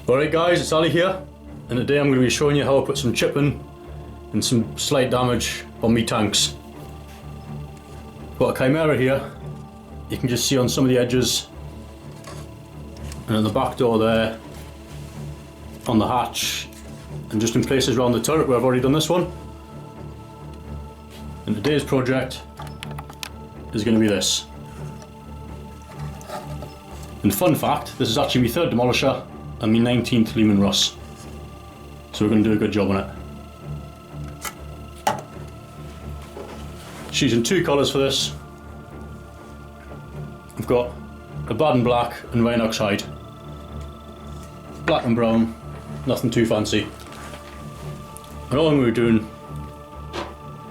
Alright guys, it's Ali here, and today I'm going to be showing you how I put some chipping and some slight damage on me tanks. Got a Chimera here, you can just see on some of the edges, and at the back door there, on the hatch, and just in places around the turret where I've already done this one. And today's project is going to be this. And fun fact, this is actually my third demolisher and my 19th Lehman Russ. So we're going to do a good job on it. Just using two colours for this. I've got a Baden Black and Rhinox Hide. Black and brown, nothing too fancy. And all I'm going to be doing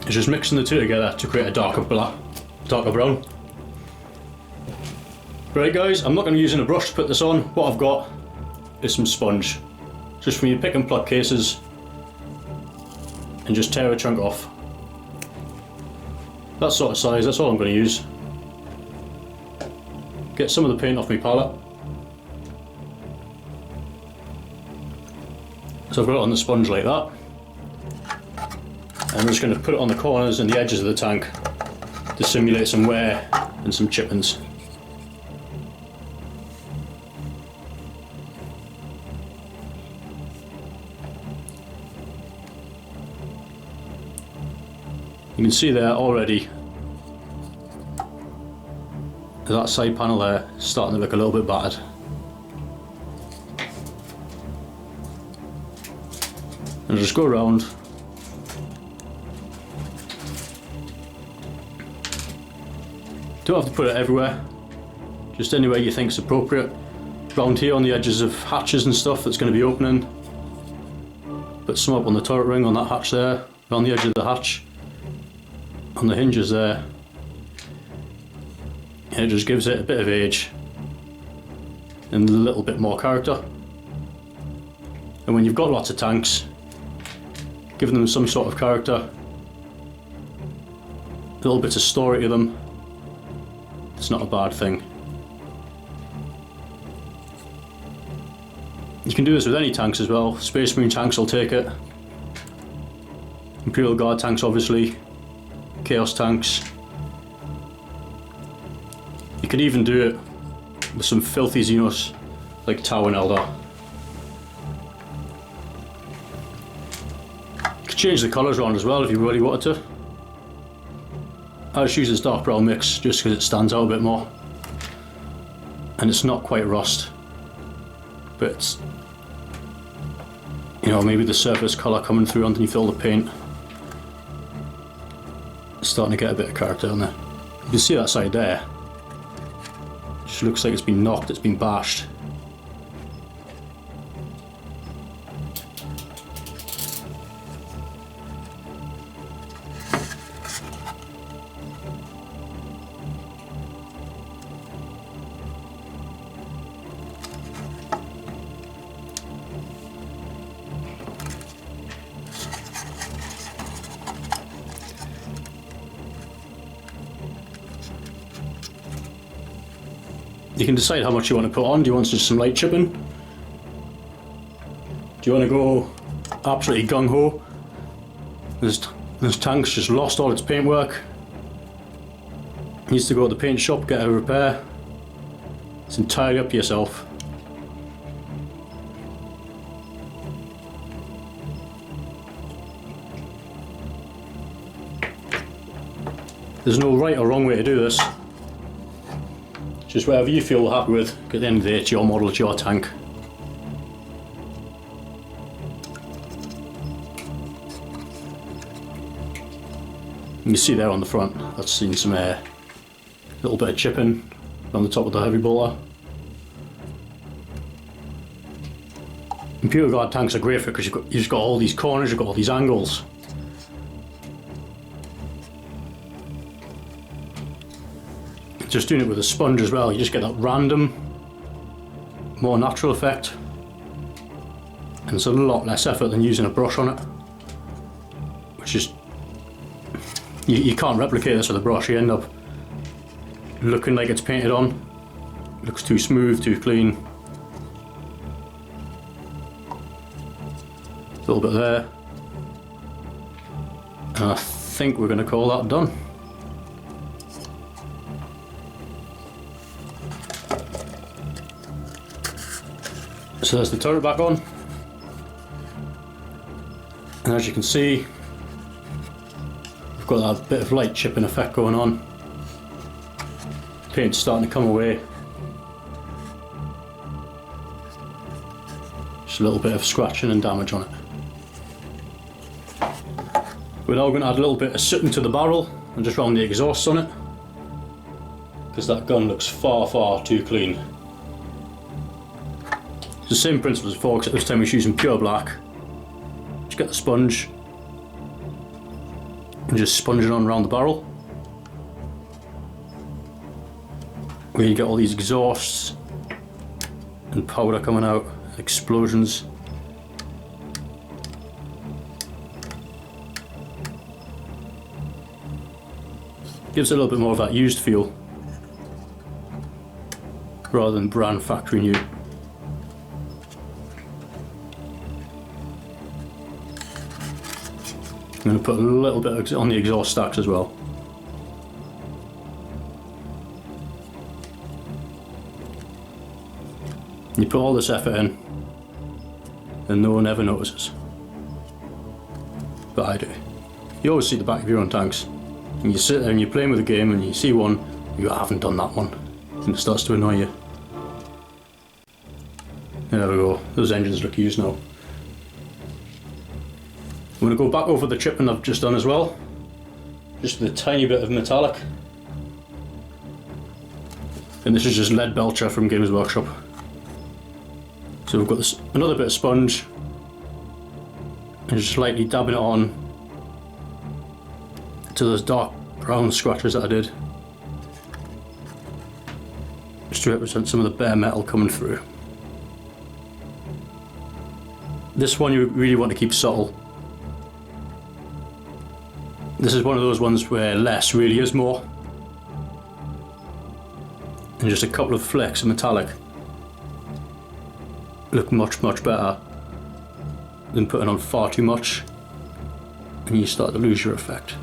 is just mixing the two together to create a darker brown. Right guys, I'm not going to be using a brush to put this on. What I've got is some sponge. Just for me to pick and pluck cases and just tear a chunk off. That sort of size, that's all I'm going to use. Get some of the paint off my palette. So I've got it on the sponge like that. And I'm just going to put it on the corners and the edges of the tank to simulate some wear and some chippings. You can see there already that side panel there is starting to look a little bit battered. And just go around don't have to put it everywhere, just anywhere you think is appropriate. Round here on the edges of hatches and stuff that's going to be opening. Put some up on the turret ring on that hatch there, on the edge of the hatch. On the hinges there. It just gives it a bit of age and a little bit more character. And when you've got lots of tanks, giving them some sort of character, little bits of story to them, it's not a bad thing. You can do this with any tanks as well. Space Marine tanks will take it. Imperial Guard tanks obviously. Chaos tanks. You could even do it with some filthy Xenos like Tau and Eldar. You could change the colours around as well if you really wanted to. I just use this dark brown mix just because it stands out a bit more. And it's not quite rust. But it's, you know, maybe the surface colour coming through underneath all the paint. Starting to get a bit of character on there. You can see that side there. It just looks like it's been knocked, it's been bashed. You can decide how much you want to put on. Do you want just some light chipping? Do you want to go absolutely gung-ho? This tank's just lost all its paintwork. Needs to go to the paint shop, get a repair. It's entirely up to yourself. There's no right or wrong way to do this. Just whatever you feel happy with. At the end of the day, it's your model, it's your tank. You can see there on the front, that's seen some little bit of chipping on the top of the heavy bolter. Imperial Guard tanks are great for it because you've just got all these corners, you've got all these angles. Just doing it with a sponge as well, you just get that random, more natural effect. And it's a lot less effort than using a brush on it. Which is, you can't replicate this with a brush, you end up looking like it's painted on. It looks too smooth, too clean. A little bit there. And I think we're going to call that done. So there's the turret back on. And as you can see, we've got that bit of light chipping effect going on. Paint's starting to come away. Just a little bit of scratching and damage on it. We're now going to add a little bit of sooting to the barrel and just round the exhaust on it, because that gun looks far, far too clean. It's the same principle as before, except this time we're using pure black. Just get the sponge and just sponge it on around the barrel, where you get all these exhausts and powder coming out, explosions. Gives it a little bit more of that used feel rather than brand factory new. I'm going to put a little bit on the exhaust stacks as well. You put all this effort in and no one ever notices. But I do. You always see the back of your own tanks. And you sit there and you're playing with the game and you see one, you go, I haven't done that one. And it starts to annoy you. There we go, those engines look used now. I'm going to go back over the chipping I've just done as well. Just with a tiny bit of metallic. And this is just lead belcher from Games Workshop. So we've got this, another bit of sponge. And just lightly dabbing it on to those dark brown scratches that I did. Just to represent some of the bare metal coming through. This one you really want to keep subtle. This is one of those ones where less really is more. And just a couple of flecks of metallic look much, much better than putting on far too much and you start to lose your effect.